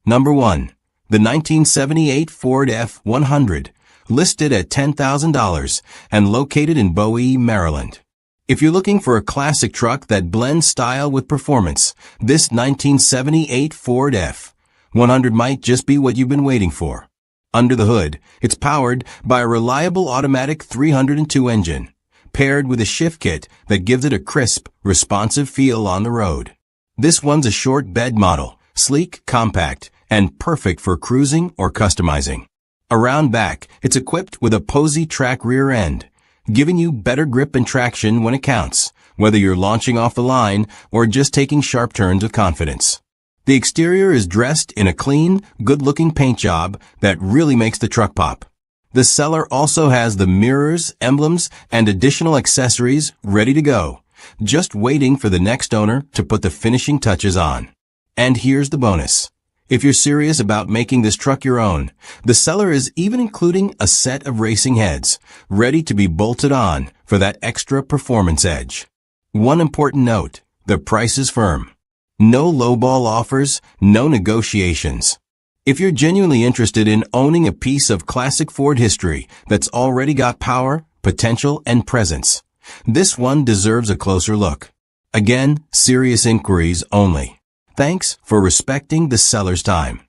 Number 1. The 1978 Ford F-100, listed at $10,000 and located in Bowie, Maryland. If you're looking for a classic truck that blends style with performance, this 1978 Ford F-100 might just be what you've been waiting for. Under the hood, it's powered by a reliable automatic 302 engine, paired with a shift kit that gives it a crisp, responsive feel on the road. This one's a short bed model, sleek, compact, and perfect for cruising or customizing. Around back, it's equipped with a Posey track rear end, giving you better grip and traction when it counts, whether you're launching off the line or just taking sharp turns with confidence. The exterior is dressed in a clean, good-looking paint job that really makes the truck pop. The seller also has the mirrors, emblems, and additional accessories ready to go, just waiting for the next owner to put the finishing touches on. And here's the bonus. If you're serious about making this truck your own, the seller is even including a set of racing heads, ready to be bolted on for that extra performance edge. One important note, the price is firm. No lowball offers, no negotiations. If you're genuinely interested in owning a piece of classic Ford history that's already got power, potential, and presence, this one deserves a closer look. Again, serious inquiries only. Thanks for respecting the seller's time.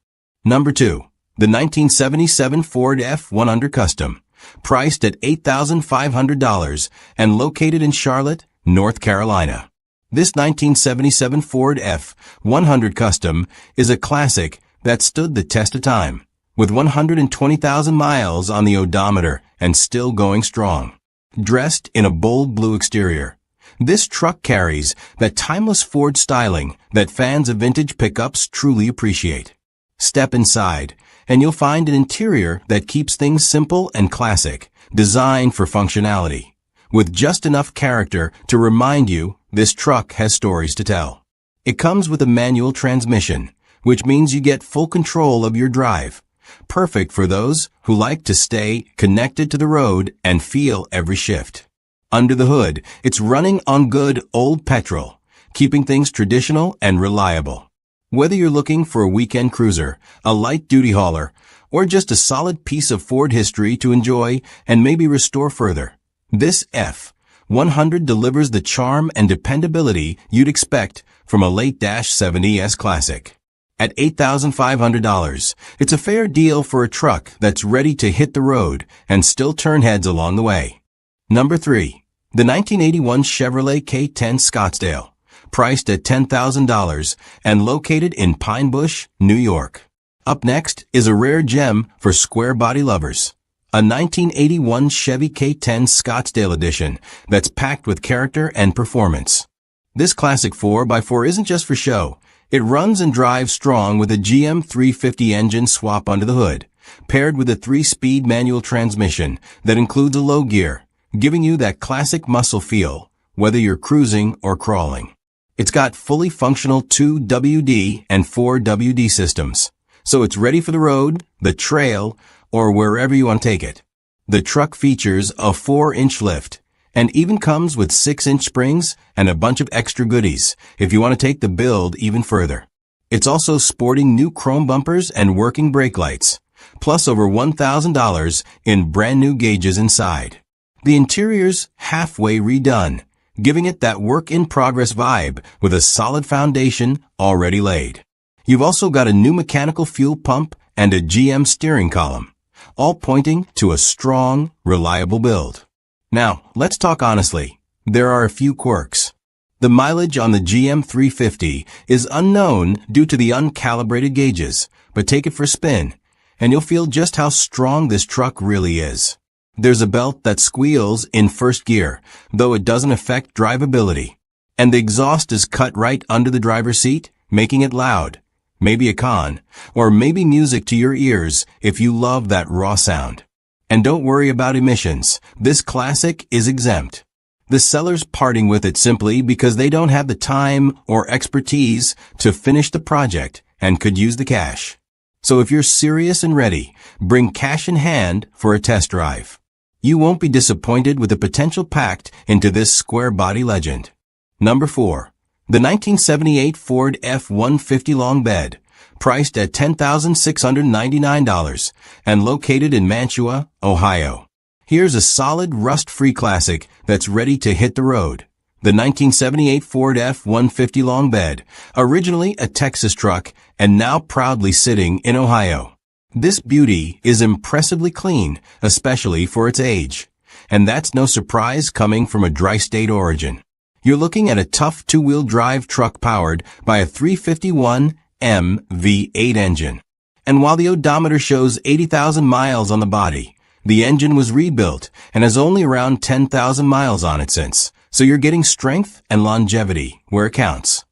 Number 2. The 1977 Ford F-100 Custom, priced at $8,500 and located in Charlotte, North Carolina. This 1977 Ford F-100 Custom is a classic that stood the test of time, with 120,000 miles on the odometer and still going strong. Dressed in a bold blue exterior, this truck carries that timeless Ford styling that fans of vintage pickups truly appreciate. Step inside, and you'll find an interior that keeps things simple and classic, designed for functionality, with just enough character to remind you this truck has stories to tell. It comes with a manual transmission, which means you get full control of your drive, perfect for those who like to stay connected to the road and feel every shift. Under the hood, it's running on good old petrol, keeping things traditional and reliable. Whether you're looking for a weekend cruiser, a light-duty hauler, or just a solid piece of Ford history to enjoy and maybe restore further, this F-100 delivers the charm and dependability you'd expect from a late-70s classic. At $8,500, it's a fair deal for a truck that's ready to hit the road and still turn heads along the way. Number 3. The 1981 Chevrolet K10 Scottsdale, priced at $10,000 and located in Pine Bush, New York. Up next is a rare gem for square body lovers. A 1981 Chevy K10 Scottsdale edition that's packed with character and performance. This classic 4x4 isn't just for show. It runs and drives strong with a GM 350 engine swap under the hood, paired with a 3-speed manual transmission that includes a low gear, giving you that classic muscle feel, whether you're cruising or crawling. It's got fully functional 2WD and 4WD systems, so it's ready for the road, the trail, or wherever you want to take it. The truck features a 4-inch lift and even comes with 6-inch springs and a bunch of extra goodies if you want to take the build even further. It's also sporting new chrome bumpers and working brake lights, plus over $1,000 in brand new gauges inside. The interior's halfway redone, giving it that work-in-progress vibe with a solid foundation already laid. You've also got a new mechanical fuel pump and a GM steering column, all pointing to a strong, reliable build. Now, let's talk honestly. There are a few quirks. The mileage on the GM 350 is unknown due to the uncalibrated gauges, but take it for a spin, and you'll feel just how strong this truck really is. There's a belt that squeals in first gear, though it doesn't affect drivability. And the exhaust is cut right under the driver's seat, making it loud. Maybe a con, or maybe music to your ears if you love that raw sound. And don't worry about emissions. This classic is exempt. The seller's parting with it simply because they don't have the time or expertise to finish the project and could use the cash. So if you're serious and ready, bring cash in hand for a test drive. You won't be disappointed with the potential packed into this square body legend. Number 4. The 1978 Ford F-150 Long Bed, priced at $10,699 and located in Mantua, Ohio. Here's a solid rust-free classic that's ready to hit the road. The 1978 Ford F-150 long bed, originally a Texas truck and now proudly sitting in Ohio. This beauty is impressively clean, especially for its age. And that's no surprise coming from a tri-state origin. You're looking at a tough two-wheel drive truck powered by a 351M V8 engine. And while the odometer shows 80,000 miles on the body, the engine was rebuilt and has only around 10,000 miles on it since, so you're getting strength and longevity where it counts.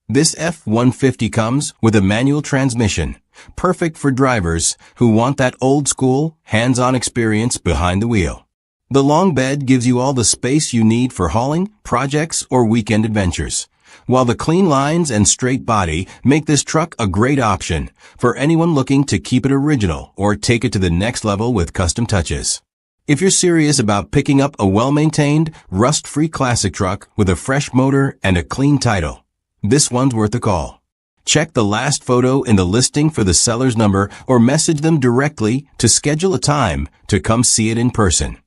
This F-150 comes with a manual transmission, perfect for drivers who want that old-school, hands-on experience behind the wheel. The long bed gives you all the space you need for hauling, projects, or weekend adventures, while the clean lines and straight body make this truck a great option for anyone looking to keep it original or take it to the next level with custom touches. If you're serious about picking up a well-maintained, rust-free classic truck with a fresh motor and a clean title, this one's worth a call. Check the last photo in the listing for the seller's number or message them directly to schedule a time to come see it in person.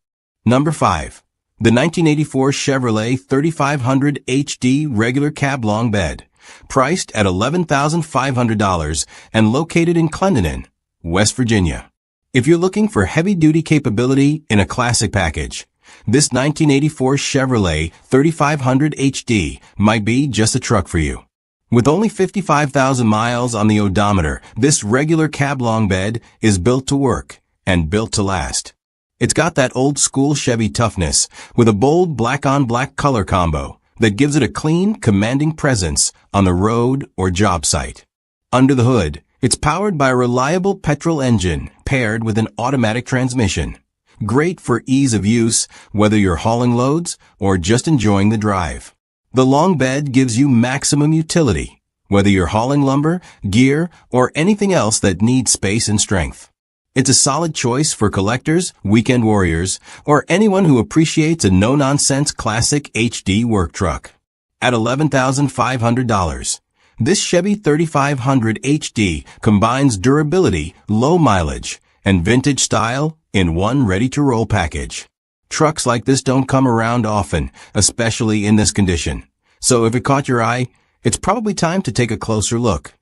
Number 5. The 1984 Chevrolet 3500 HD regular cab long bed, priced at $11,500 and located in Clendenin, West Virginia. If you're looking for heavy-duty capability in a classic package, this 1984 Chevrolet 3500 HD might be just a truck for you. With only 55,000 miles on the odometer, this regular cab long bed is built to work and built to last. It's got that old-school Chevy toughness with a bold black-on-black color combo that gives it a clean, commanding presence on the road or job site. Under the hood, it's powered by a reliable petrol engine paired with an automatic transmission. Great for ease of use, whether you're hauling loads or just enjoying the drive. The long bed gives you maximum utility, whether you're hauling lumber, gear, or anything else that needs space and strength. It's a solid choice for collectors, weekend warriors, or anyone who appreciates a no-nonsense classic HD work truck. At $11,500, this Chevy 3500 HD combines durability, low mileage, and vintage style in one ready-to-roll package. Trucks like this don't come around often, especially in this condition. So if it caught your eye, it's probably time to take a closer look.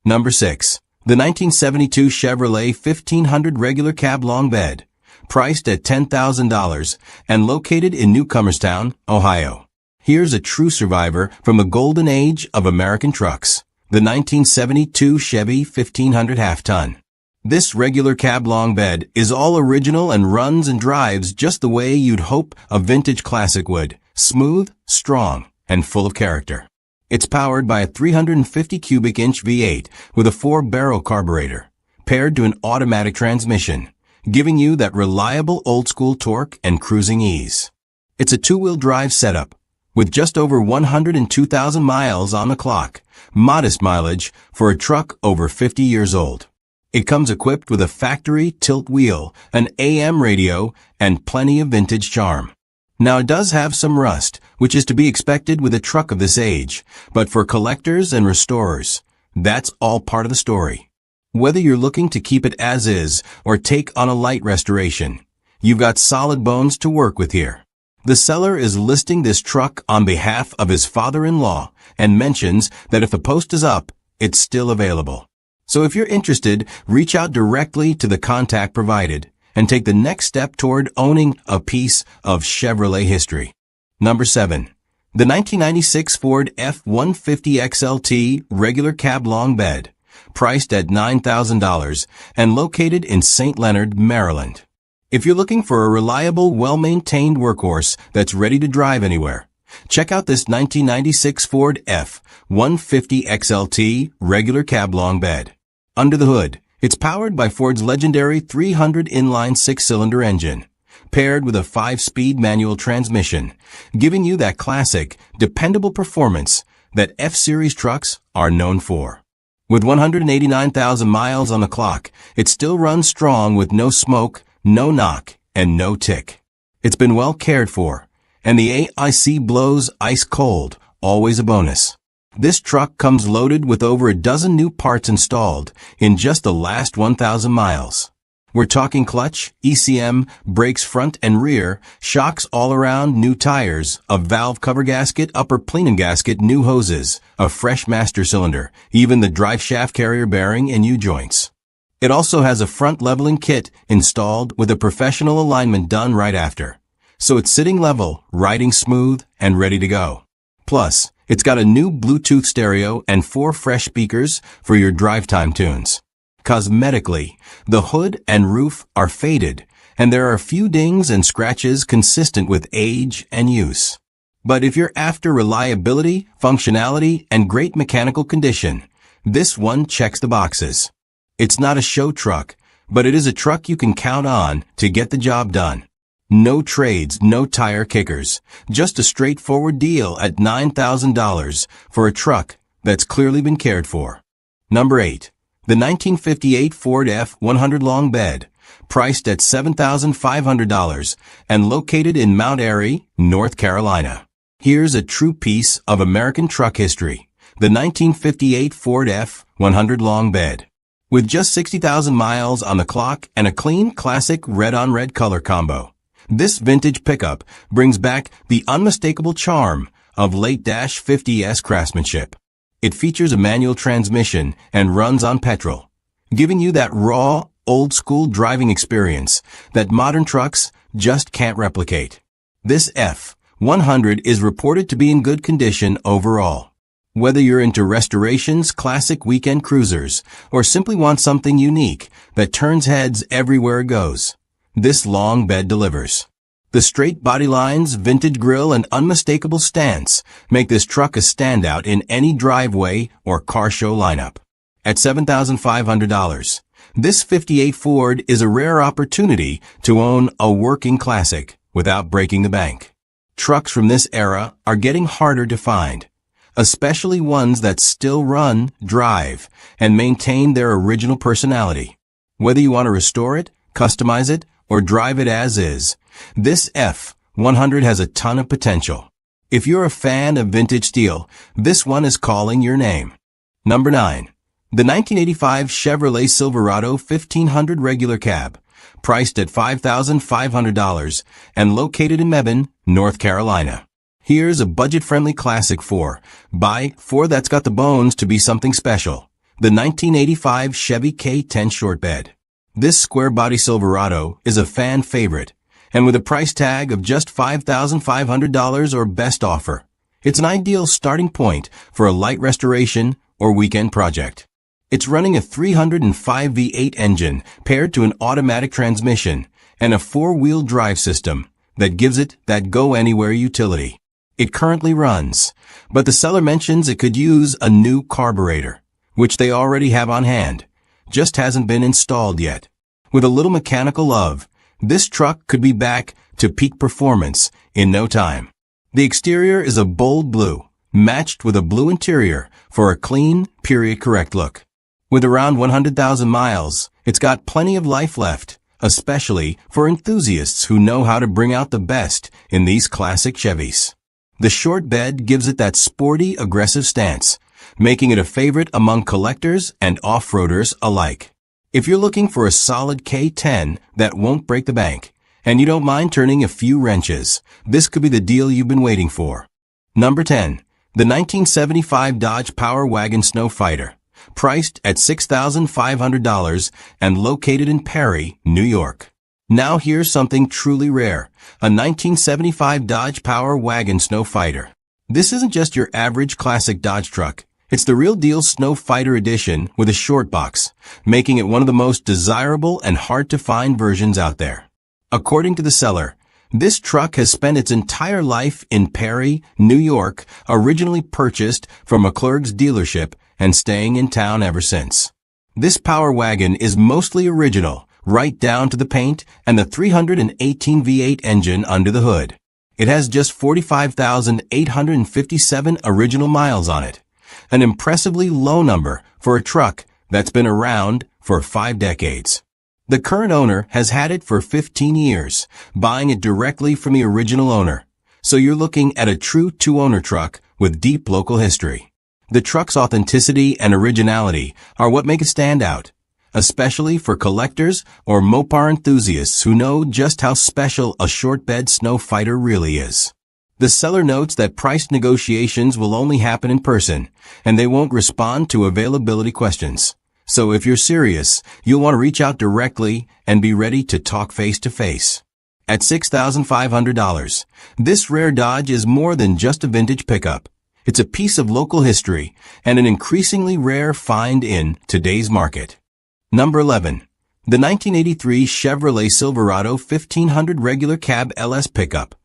Number 6. The 1972 Chevrolet 1500 regular cab long bed, priced at $10,000 and located in Newcomerstown, Ohio. Here's a true survivor from the golden age of American trucks, the 1972 Chevy 1500 half-ton. This regular cab long bed is all original and runs and drives just the way you'd hope a vintage classic would, smooth, strong, and full of character. It's powered by a 350 cubic inch V8 with a 4-barrel carburetor, paired to an automatic transmission, giving you that reliable old-school torque and cruising ease. It's a two-wheel drive setup, with just over 102,000 miles on the clock, modest mileage for a truck over 50 years old. It comes equipped with a factory tilt wheel, an AM radio, and plenty of vintage charm. Now it does have some rust, which is to be expected with a truck of this age, but for collectors and restorers, that's all part of the story. Whether you're looking to keep it as is or take on a light restoration, you've got solid bones to work with here. The seller is listing this truck on behalf of his father-in-law and mentions that if the post is up, it's still available. So if you're interested, reach out directly to the contact provided and take the next step toward owning a piece of Chevrolet history. Number 7. The 1996 Ford F-150 XLT regular cab long bed, priced at $9,000 and located in St. Leonard, Maryland. If you're looking for a reliable, well-maintained workhorse that's ready to drive anywhere, check out this 1996 Ford F-150 XLT regular cab long bed. Under the hood, it's powered by Ford's legendary 300 inline 6-cylinder engine, paired with a 5-speed manual transmission, giving you that classic, dependable performance that F-Series trucks are known for. With 189,000 miles on the clock, it still runs strong with no smoke, no knock, and no tick. It's been well cared for, and the AIC blows ice cold, always a bonus. This truck comes loaded with over a dozen new parts installed in just the last 1,000 miles. We're talking clutch, ECM, brakes front and rear, shocks all around, new tires, a valve cover gasket, upper plenum gasket, new hoses, a fresh master cylinder, even the drive shaft carrier bearing and U-joints. It also has a front leveling kit installed with a professional alignment done right after. So it's sitting level, riding smooth, and ready to go. Plus, it's got a new Bluetooth stereo and 4 fresh speakers for your drive time tunes. Cosmetically, the hood and roof are faded, and there are a few dings and scratches consistent with age and use. But if you're after reliability, functionality, and great mechanical condition, this one checks the boxes. It's not a show truck, but it is a truck you can count on to get the job done. No trades, no tire kickers, just a straightforward deal at $9,000 for a truck that's clearly been cared for. Number 8. The 1958 Ford F-100 long bed, priced at $7,500 and located in Mount Airy, North Carolina. Here's a true piece of American truck history, the 1958 Ford F-100 long bed. With just 60,000 miles on the clock and a clean, classic red-on-red color combo, this vintage pickup brings back the unmistakable charm of late-50s craftsmanship. It features a manual transmission and runs on petrol, giving you that raw, old-school driving experience that modern trucks just can't replicate. This F-100 is reported to be in good condition overall. Whether you're into restorations, classic weekend cruisers, or simply want something unique that turns heads everywhere it goes, this long bed delivers. The straight body lines, vintage grille, and unmistakable stance make this truck a standout in any driveway or car show lineup. At $7,500, this 58 Ford is a rare opportunity to own a working classic without breaking the bank. Trucks from this era are getting harder to find, especially ones that still run, drive, and maintain their original personality. Whether you want to restore it, customize it, or drive it as is, this F-100 has a ton of potential. If you're a fan of vintage steel, this one is calling your name. Number 9. The 1985 Chevrolet Silverado 1500 regular cab, priced at $5,500 and located in Mebane, North Carolina. Here's a budget-friendly classic for that's got the bones to be something special. The 1985 Chevy K10 short bed. This square-body Silverado is a fan favorite, and with a price tag of just $5,500 or best offer, it's an ideal starting point for a light restoration or weekend project. It's running a 305 V8 engine paired to an automatic transmission and a 4-wheel drive system that gives it that go-anywhere utility. It currently runs, but the seller mentions it could use a new carburetor, which they already have on hand, just hasn't been installed yet. With a little mechanical love, this truck could be back to peak performance in no time. The exterior is a bold blue, matched with a blue interior for a clean, period-correct look. With around 100,000 miles, it's got plenty of life left, especially for enthusiasts who know how to bring out the best in these classic Chevys. The short bed gives it that sporty, aggressive stance, making it a favorite among collectors and off-roaders alike. If you're looking for a solid K10 that won't break the bank, and you don't mind turning a few wrenches, this could be the deal you've been waiting for. Number 10. The 1975 Dodge Power Wagon Snow Fighter, priced at $6,500 and located in Perry, New York. Now here's something truly rare, a 1975 Dodge Power Wagon Snow Fighter. This isn't just your average classic Dodge truck. It's the real deal Snow Fighter edition with a short box, making it one of the most desirable and hard-to-find versions out there. According to the seller, this truck has spent its entire life in Perry, New York, originally purchased from a McClurg's dealership and staying in town ever since. This Power Wagon is mostly original, right down to the paint and the 318 V8 engine under the hood. It has just 45,857 original miles on it, an impressively low number for a truck that's been around for 5 decades. The current owner has had it for 15 years, buying it directly from the original owner, so you're looking at a true two-owner truck with deep local history. The truck's authenticity and originality are what make it stand out, especially for collectors or Mopar enthusiasts who know just how special a short bed snow fighter really is. The seller notes that price negotiations will only happen in person, and they won't respond to availability questions. So if you're serious, you'll want to reach out directly and be ready to talk face to face. At $6,500, this rare Dodge is more than just a vintage pickup. It's a piece of local history and an increasingly rare find in today's market. Number 11. The 1983 Chevrolet Silverado 1500 regular cab LS pickup,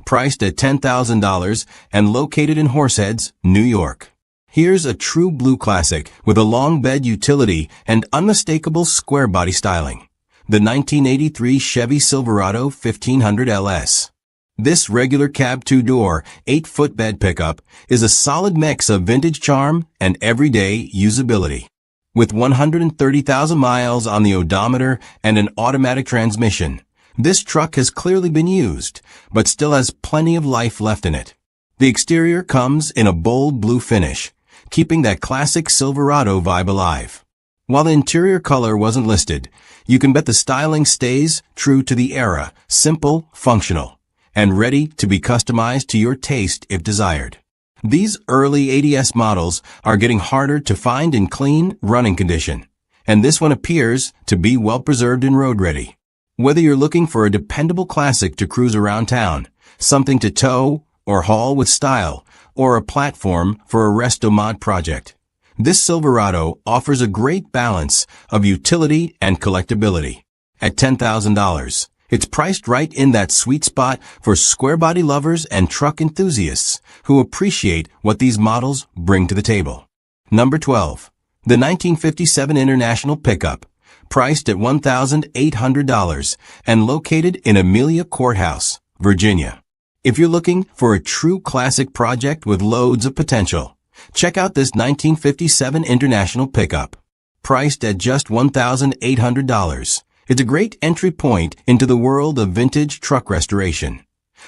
priced at $10,000 and located in Horseheads, New York. Here's a true blue classic with a long bed utility and unmistakable square body styling. The 1983 Chevy Silverado 1500 LS. This regular cab two-door, 8-foot bed pickup is a solid mix of vintage charm and everyday usability. With 130,000 miles on the odometer and an automatic transmission, this truck has clearly been used, but still has plenty of life left in it. The exterior comes in a bold blue finish, keeping that classic Silverado vibe alive. While the interior color wasn't listed, you can bet the styling stays true to the era, simple, functional, and ready to be customized to your taste if desired. These early ADS models are getting harder to find in clean, running condition, and this one appears to be well preserved and road ready. Whether you're looking for a dependable classic to cruise around town, something to tow or haul with style, or a platform for a resto mod project, this Silverado offers a great balance of utility and collectability. At $10,000, it's priced right in that sweet spot for square body lovers and truck enthusiasts who appreciate what these models bring to the table. Number 12. The 1957 International Pickup, priced at $1,800 and located in Amelia Courthouse, Virginia. If you're looking for a true classic project with loads of potential, check out this 1957 International Pickup. Priced at just $1,800, it's a great entry point into the world of vintage truck restoration,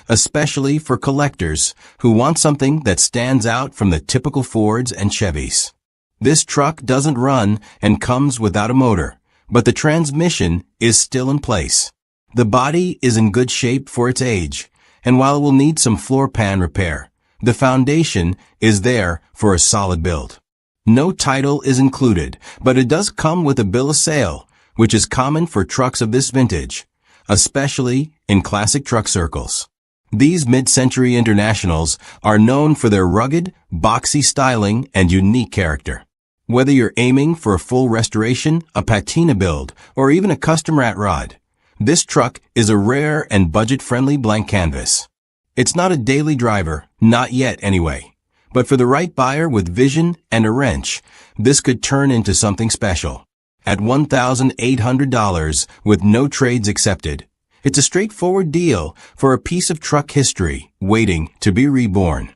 especially for collectors who want something that stands out from the typical Fords and Chevys. This truck doesn't run and comes without a motor, but the transmission is still in place. The body is in good shape for its age, and while it will need some floor pan repair, the foundation is there for a solid build. No title is included, but it does come with a bill of sale, which is common for trucks of this vintage, especially in classic truck circles. These mid-century Internationals are known for their rugged, boxy styling and unique character. Whether you're aiming for a full restoration, a patina build, or even a custom rat rod, this truck is a rare and budget-friendly blank canvas. It's not a daily driver, not yet anyway, but for the right buyer with vision and a wrench, this could turn into something special. At $1,800 with no trades accepted, it's a straightforward deal for a piece of truck history waiting to be reborn.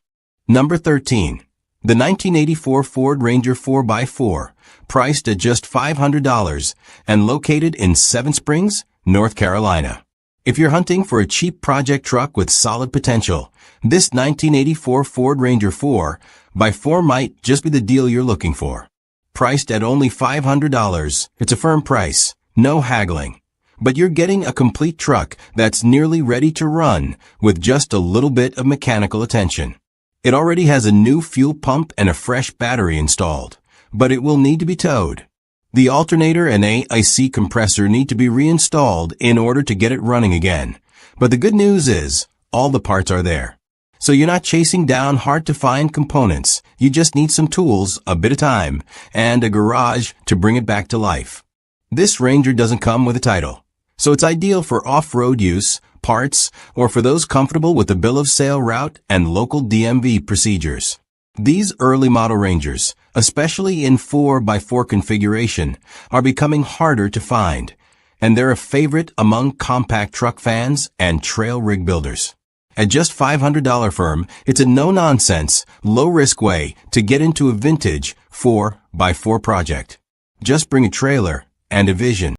Number 13. The 1984 Ford Ranger 4x4, priced at just $500 and located in Seven Springs, North Carolina. If you're hunting for a cheap project truck with solid potential, this 1984 Ford Ranger 4x4 might just be the deal you're looking for. Priced at only $500, it's a firm price, no haggling. But you're getting a complete truck that's nearly ready to run with just a little bit of mechanical attention. It already has a new fuel pump and a fresh battery installed, but it will need to be towed. The alternator and AC compressor need to be reinstalled in order to get it running again. But the good news is, all the parts are there. So you're not chasing down hard-to-find components. You just need some tools, a bit of time, and a garage to bring it back to life. This Ranger doesn't come with a title, so it's ideal for off-road use, parts, or for those comfortable with the bill of sale route and local DMV procedures. These early model Rangers, especially in 4x4 configuration, are becoming harder to find, and they're a favorite among compact truck fans and trail rig builders. At just $500 firm, it's a no-nonsense, low-risk way to get into a vintage 4x4 project. Just bring a trailer and a vision.